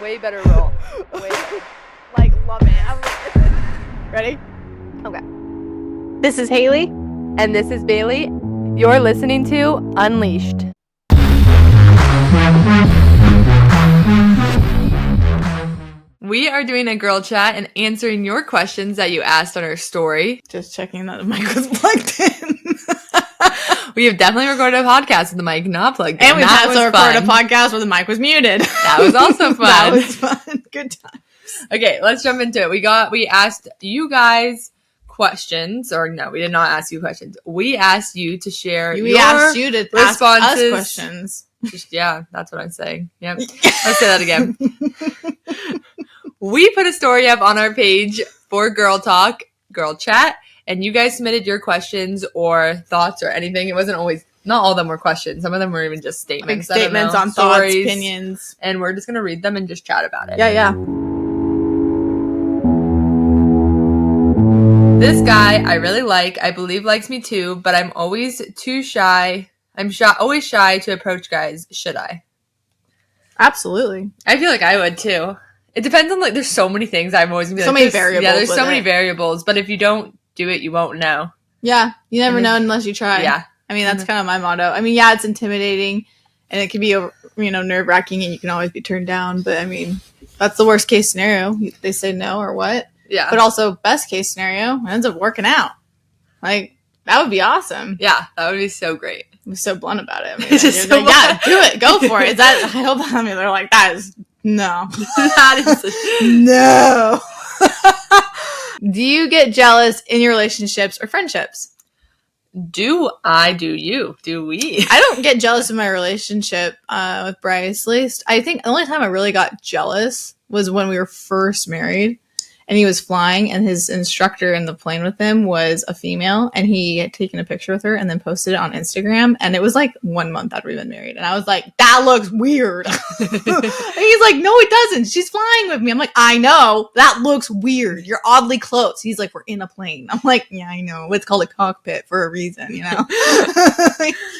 Way better role. Way better. Like, love it. I'm like, ready? Okay. This is Haley. And this is Bailey. You're listening to Unleashed. We are doing a girl chat and answering your questions that you asked on our story. Just checking that the mic was plugged in. We have definitely recorded a podcast with the mic not plugged in. And we've also recorded a podcast where the mic was muted. That was also fun. That was fun. Good time. Okay, let's jump into it. We asked you guys questions, or no, we did not ask you questions. We asked you to share We asked you to responses. ask us questions. Yeah, that's what I'm saying. Yep. Let's say that again. We put a story up on our page for Girl Talk, Girl Chat, and you guys submitted your questions or thoughts or anything. It wasn't always, not all of them were questions. Some of them were even just statements. Like statements on stories, thoughts, opinions. And we're just going to read them and just chat about it. Yeah. This guy I really like, I believe likes me too, but I'm always too shy. Always shy to approach guys. Should I? Absolutely. I feel like I would too. It depends on, like, there's so many things I'm always going to be so many variables. Yeah, there's so many variables, but if you don't do it, you won't know. Yeah, you never know unless you try. Yeah. I mean, that's kind of my motto. I mean, yeah, it's intimidating and it can be, nerve-wracking and you can always be turned down, but I mean, that's the worst case scenario. They say no or what? Yeah. But also, best case scenario, it ends up working out. Like, that would be awesome. Yeah, that would be so great. I'm so blunt about it. I mean, It's just like, yeah, do it. Go for it. Is that, I hope, I mean, they're like, that is, no. That is no. Do you get jealous in your relationships or friendships? Do I, do you, do we? I don't get jealous in my relationship with Bryce, at least. I think the only time I really got jealous was when we were first married. And he was flying, and his instructor in the plane with him was a female, and he had taken a picture with her and then posted it on Instagram. And it was like 1 month after we've been married. And I was like, that looks weird. And he's like, no, it doesn't. She's flying with me. I'm like, I know. That looks weird. You're oddly close. He's like, we're in a plane. I'm like, yeah, I know. It's called a cockpit for a reason, you know?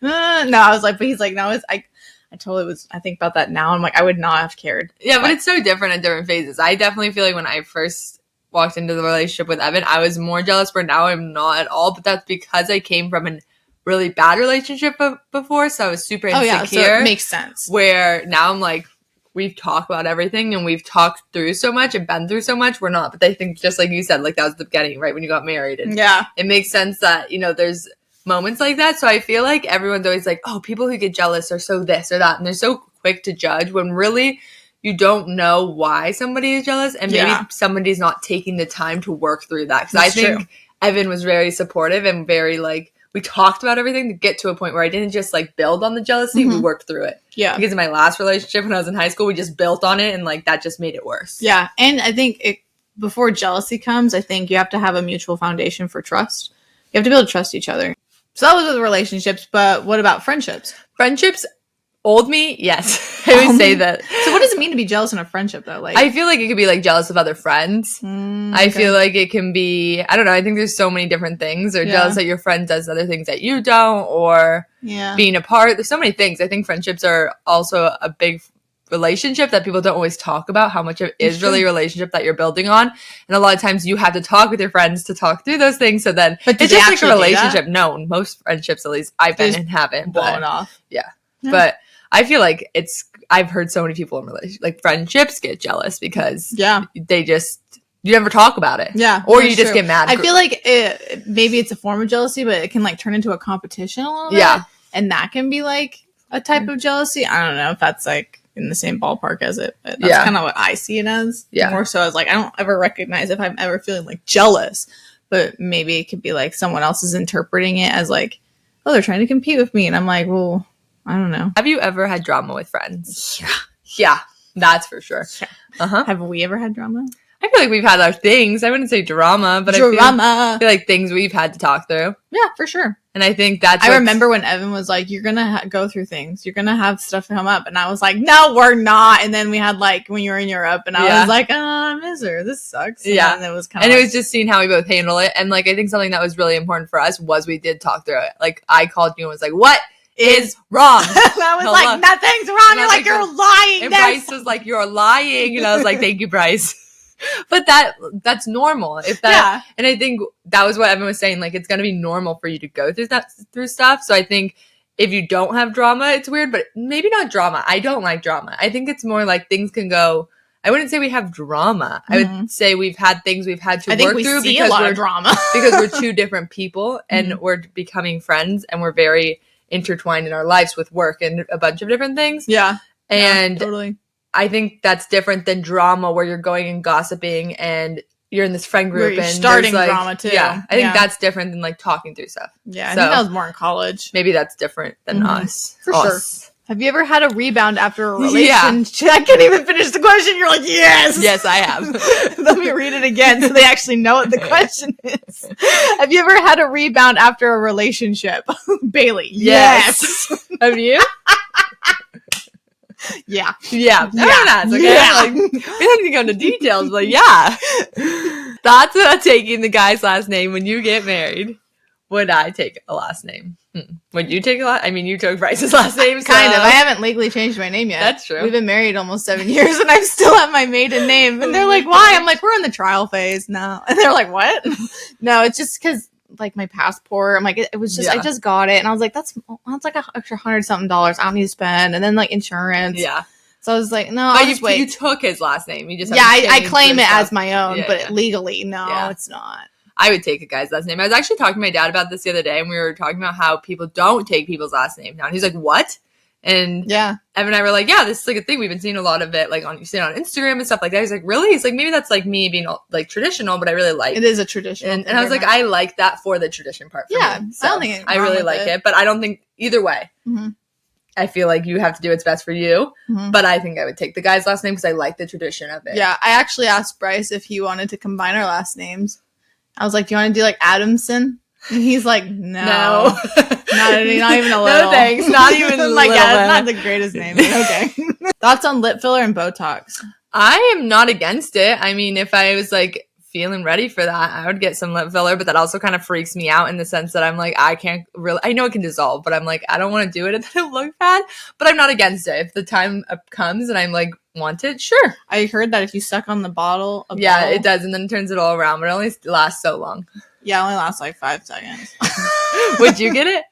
No, I was like, but he's like, no, I think about that now. I'm like, I would not have cared. Yeah, but it's so different at different phases. I definitely feel like when I first walked into the relationship with Evan, I was more jealous, where now I'm not at all. But that's because I came from a really bad relationship before, so I was super insecure. Oh, yeah, so it makes sense. Where now I'm like, we've talked about everything and we've talked through so much and been through so much. We're not. But I think, just like you said, like, that was the beginning, right, when you got married. And yeah. It makes sense that, there's moments like that. So I feel like everyone's always like, oh, people who get jealous are so this or that, and they're so quick to judge, when really you don't know why somebody is jealous, and maybe somebody's not taking the time to work through that. Because I think true. Evan was very supportive and very, like, we talked about everything to get to a point where I didn't just, like, build on the jealousy. We worked through it. Yeah. Because in my last relationship when I was in high school, we just built on it, and, like, that just made it worse. Yeah. And I think before jealousy comes, I think you have to have a mutual foundation for trust. You have to be able to trust each other. So that was with relationships, but what about friendships? Friendships, old me, yes. I would say that. So what does it mean to be jealous in a friendship, though? Like, I feel like it could be, like, jealous of other friends. I feel like it can be, I don't know, I think there's so many different things. Or jealous that your friend does other things that you don't, or being apart. There's so many things. I think friendships are also a big relationship that people don't always talk about, how much it is really a relationship that you're building on. And a lot of times you have to talk with your friends to talk through those things. So then it's just like a relationship. No, most friendships, at least I've been and haven't. Blown off. Yeah. But I feel like I've heard so many people in like friendships get jealous because you never talk about it. Yeah. Or you just get mad. I feel like maybe it's a form of jealousy, but it can, like, turn into a competition a little bit. Yeah. And that can be, like, a type of jealousy. I don't know if that's, like, in the same ballpark as it. But that's kind of what I see it as. Yeah. More so as, like, I don't ever recognize if I'm ever feeling, like, jealous. But maybe it could be, like, someone else is interpreting it as, like, oh, they're trying to compete with me. And I'm like, well, I don't know. Have you ever had drama with friends? Yeah. Yeah. That's for sure. Yeah. Uh-huh. Have we ever had drama? I feel like we've had our things. I wouldn't say drama, but I feel like things we've had to talk through. Yeah, for sure. And I think that's I remember when Evan was like, you're going to go through things. You're going to have stuff come up. And I was like, no, we're not. And then we had, like, when you were in Europe, and I was like, oh, I miss her. This sucks. And it was it was just seeing how we both handle it. And, like, I think something that was really important for us was we did talk through it. Like, I called you and was like, what is wrong. And I was like, nothing's wrong. You're like, you're lying. And Bryce was like, you're lying. And I was like, thank you, Bryce. But that's normal. And I think that was what Evan was saying. Like, it's going to be normal for you to go through stuff. So I think if you don't have drama, it's weird, but maybe not drama. I don't like drama. I think it's more like things can go. I wouldn't say we have drama. I would say we've had things we've had to work through because we're drama because we're two different people and we're becoming friends and we're very intertwined in our lives with work and a bunch of different things. Yeah. And totally. I think that's different than drama where you're going and gossiping and you're in this friend group and starting drama too. Yeah. I think that's different than like talking through stuff. Yeah. I think that was more in college. Maybe that's different than us. For sure. Have you ever had a rebound after a relationship? Yeah. I can't even finish the question. You're like, yes. Yes, I have. Let me read it again so they actually know what the question is. Have you ever had a rebound after a relationship? Bailey. Yes. Have you? Yeah. Yeah. That's okay. Yeah. Like, we don't need to go into details, but yeah. Thoughts about taking the guy's last name when you get married. Would I take a last name? Would you take a last? I mean, you took Bryce's last name. So. Kind of. I haven't legally changed my name yet. That's true. We've been married almost 7 years and I still have my maiden name. And they're like, why? I'm like, we're in the trial phase now. And they're like, what? No, it's just because like my passport. I'm like, it was just, I just got it. And I was like, that's like an extra $100-something I don't need to spend. And then like insurance. Yeah. So I was like, no, I'll just wait. You took his last name. You just I claim it as my own, but legally, no, it's not. I would take a guy's last name. I was actually talking to my dad about this the other day, and we were talking about how people don't take people's last names now. And he's like, what? And Evan and I were like, yeah, this is like a thing. We've been seeing a lot of it, like you see it on Instagram and stuff like that. He's like, really? He's like, maybe that's like me being like traditional, but I really like it. Is a tradition. And I was like, I like that for the tradition part. For me. So I don't think I really like it, but I don't think either way. Mm-hmm. I feel like you have to do what's best for you, but I think I would take the guy's last name because I like the tradition of it. Yeah, I actually asked Bryce if he wanted to combine our last names. I was like, do you want to do like Adamson? And he's like, no. not even a little. No thanks, not even a like, little. Yeah, it's not the greatest name. Okay. Thoughts on lip filler and Botox? I am not against it. I mean, if I was like feeling ready for that, I would get some lip filler, but that also kind of freaks me out in the sense that I'm like, I know it can dissolve, but I'm like, I don't want to do it and then it look bad, but I'm not against it. If the time comes and I'm like, want it, sure. I heard that if you suck on the bottle, it does, and then it turns it all around, but it only lasts so long. Yeah, it only lasts like 5 seconds. Would you get it?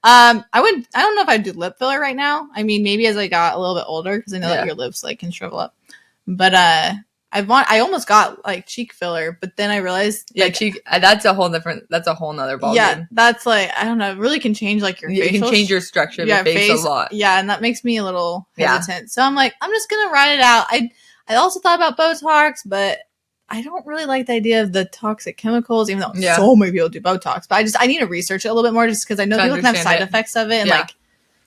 I don't know if I'd do lip filler right now. I mean, maybe as I got a little bit older, because I know that your lips like can shrivel up. But I almost got like cheek filler, but then I realized cheek. That's a whole nother ballgame. Yeah, that's like, I don't know. It really can change like your facial. You can change your structure of your face a lot. Yeah, and that makes me a little hesitant. So I'm like, I'm just gonna ride it out. I also thought about Botox, but I don't really like the idea of the toxic chemicals, even though so many people do Botox. But I need to research it a little bit more, just because I know people can have side effects of it and like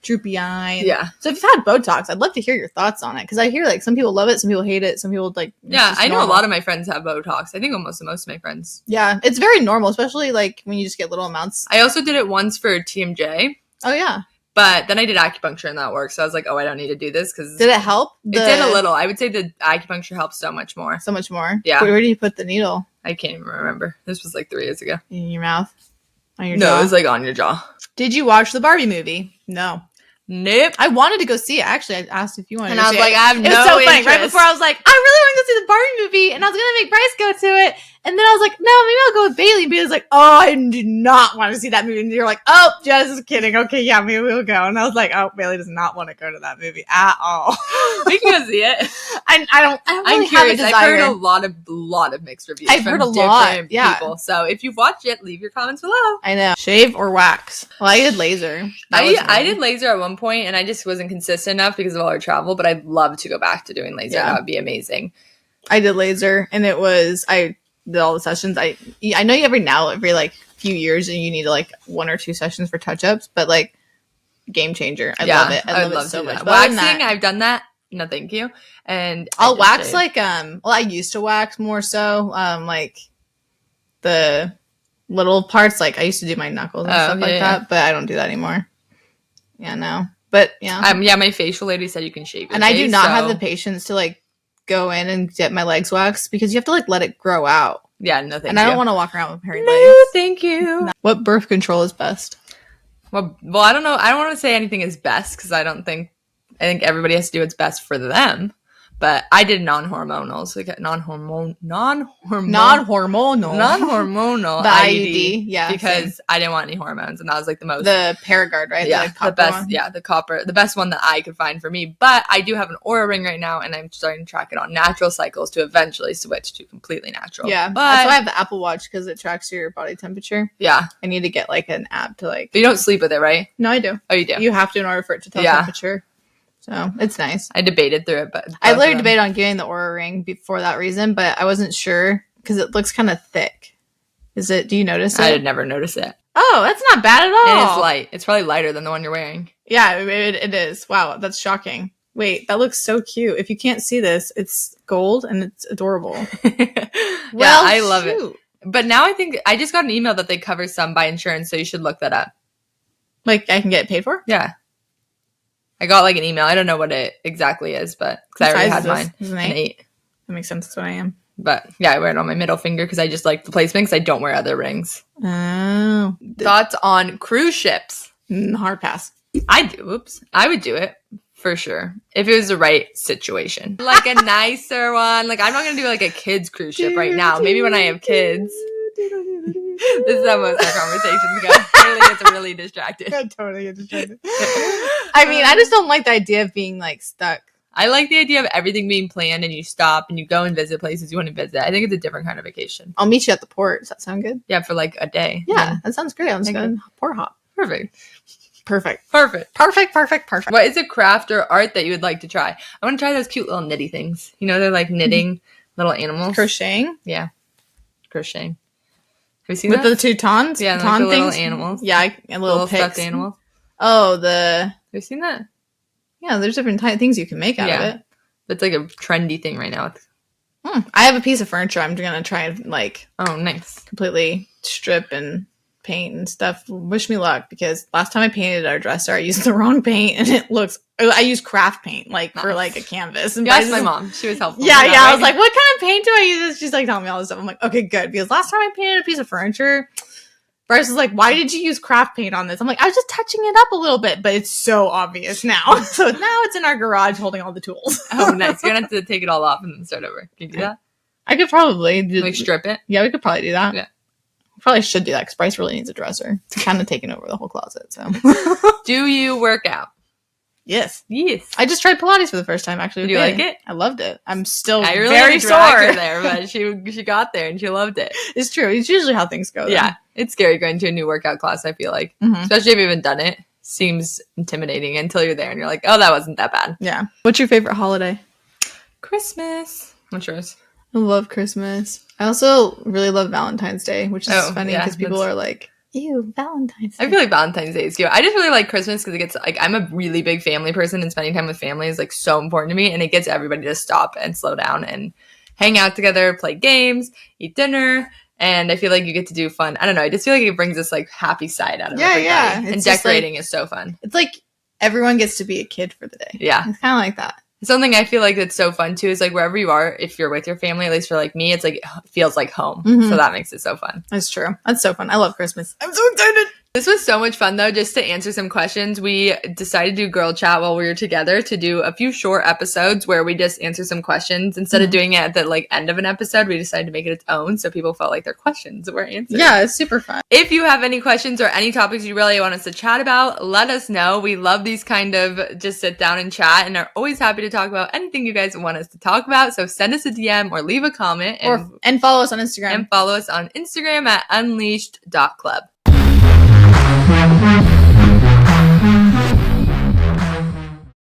droopy eye. So if you've had Botox, I'd love to hear your thoughts on it, because I hear like some people love it, some people hate it, some people like. Yeah, I know a lot of my friends have Botox. I think most of my friends. Yeah, it's very normal, especially like when you just get little amounts. I also did it once for TMJ. Oh yeah. But then I did acupuncture and that worked. So I was like, oh, I don't need to do this. Because did it help? It did a little. I would say the acupuncture helps so much more. So much more? Yeah. Where did you put the needle? I can't even remember. This was like 3 years ago. In your mouth? On your jaw? No, it was like on your jaw. Did you watch the Barbie movie? No. Nope. I wanted to go see it. Actually, I asked if you wanted to see it. And I was like, I have no interest. It was so funny. Right before I was like, I really want to go see the Barbie movie. And I was going to make Bryce go to it. And then I was like, no, maybe I'll go with Bailey. And Bailey's like, oh, I do not want to see that movie. And you're like, oh, just kidding. Okay, yeah, maybe we'll go. And I was like, oh, Bailey does not want to go to that movie at all. We can go see it. I don't really have a desire. I've heard a lot of mixed reviews. I've heard a lot. Yeah. People. So if you've watched it, leave your comments below. I know. Shave or wax? Well, I did laser. I did laser at one point, and I just wasn't consistent enough because of all our travel, but I'd love to go back to doing laser. That would be amazing. I did laser, and I did all the sessions. I know every like few years and you need like 1 or 2 sessions for touch-ups, but like game changer. I love it. I love it so much. Waxing, I've done that. No, thank you. And I'll wax shave. Like I used to wax more so like the little parts. Like I used to do my knuckles and stuff like that, but I don't do that anymore. Yeah, no. But yeah. My facial lady said you can shave your face, I do not have the patience to like go in and get my legs waxed because you have to like let it grow out. Yeah, no thank you. And I don't want to walk around with hairy legs. No, thank you. What birth control is best? Well, I don't know. I don't want to say anything is best because I think everybody has to do what's best for them. But I did non-hormonals, like non-hormonal, The IUD, yeah, because I didn't want any hormones, and that was like the Paragard, right? Yeah, the best, one. the copper, the best one that I could find for me. But I do have an Aura ring right now, and I'm starting to track it on natural cycles to eventually switch to completely natural. Yeah, but that's why I have the Apple Watch because it tracks your body temperature. Yeah, I need to get like an app to like. But you don't sleep with it, right? No, I do. Oh, you do. You have to in order for it to tell temperature. So it's nice. I debated through it, but I literally debated on getting the Aura ring for that reason, but I wasn't sure because it looks kind of thick. Is it? Do you notice it? I did never notice it. Oh, that's not bad at all. It is light. It's probably lighter than the one you're wearing. Yeah, it is. Wow, that's shocking. Wait, that looks so cute. If you can't see this, it's gold and it's adorable. Well, I love it. But now I think I just got an email that they cover some by insurance, so you should look that up. Like I can get it paid for? Yeah. I got like an email. I don't know what it exactly is, but because I already had mine. An 8. That makes sense. That's what I am. But yeah, I wear it on my middle finger because I just like the placement because I don't wear other rings. Oh. Thoughts on cruise ships? Hard pass. I would do it for sure if it was the right situation. Like a nicer one. Like I'm not going to do like a kids cruise ship right now. Maybe when I have kids. This is how most of our conversations go. Really gets really distracted. I totally get distracted. I mean, I just don't like the idea of being like stuck. I like the idea of everything being planned and you stop and you go and visit places you want to visit. I think it's a different kind of vacation. I'll meet you at the port. Does that sound good? Yeah, for like a day. Yeah, that sounds great. I'm just going to port hop. Perfect. Perfect. What is a craft or art that you would like to try? I want to try those cute little knitty things. You know, they're like knitting little animals. Crocheting? Yeah. Crocheting. Have you seen with that? the two tawns? Yeah, like the little animals. Yeah, and little stuffed animals. Oh, Have you seen that? Yeah, there's different things you can make out of it. It's like a trendy thing right now. I have a piece of furniture I'm going to try and like... Oh, nice. Completely strip and paint and stuff. Wish me luck because last time I painted our dresser, I used the wrong paint and it looks... I used craft paint for like a canvas. And yes, my mom. She was helpful. Yeah. Right? I was like, what kind of paint do I use? She's like telling me all this stuff. I'm like, okay, good. Because last time I painted a piece of furniture... Bryce was like, why did you use craft paint on this? I'm like, I was just touching it up a little bit, but it's so obvious now. So now it's in our garage holding all the tools. Oh, nice. You're going to have to take it all off and then start over. Can you do that? I could probably like strip it? Yeah, we could probably do that. Yeah. Probably should do that because Bryce really needs a dresser. It's kind of taking over the whole closet. So, do you work out? Yes. Yes. I just tried Pilates for the first time, actually. Did you like it? I loved it. I'm still really very sore there, but she got there and she loved it. It's true. It's usually how things go. Yeah. It's scary going to a new workout class, I feel like. Mm-hmm. Especially if you haven't done it. Seems intimidating until you're there and you're like, oh, that wasn't that bad. Yeah. What's your favorite holiday? Christmas. What's yours? I love Christmas. I also really love Valentine's Day, which is funny because people are like, ew, Valentine's Day. I feel like Valentine's Day is cute. I just really like Christmas because it gets, like, I'm a really big family person and spending time with family is, like, so important to me. And it gets everybody to stop and slow down and hang out together, play games, eat dinner. And I feel like you get to do fun. I don't know. I just feel like it brings this, like, happy side out of everybody. Yeah. And decorating is so fun. It's like everyone gets to be a kid for the day. Yeah. It's kind of like that. Something I feel like that's so fun too is like wherever you are, if you're with your family, at least for like me, it's like it feels like home. Mm-hmm. So that makes it so fun. That's true. That's so fun. I love Christmas. I'm so excited. This was so much fun though. Just to answer some questions, we decided to do girl chat while we were together to do a few short episodes where we just answer some questions instead of doing it at the like end of an episode. We decided to make it its own so people felt like their questions were answered. Yeah, it's super fun. If you have any questions or any topics you really want us to chat about, let us know. We love these kind of just sit down and chat and are always happy to talk about anything you guys want us to talk about. So send us a DM or leave a comment and follow us on Instagram. And follow us on Instagram at unleashed.club.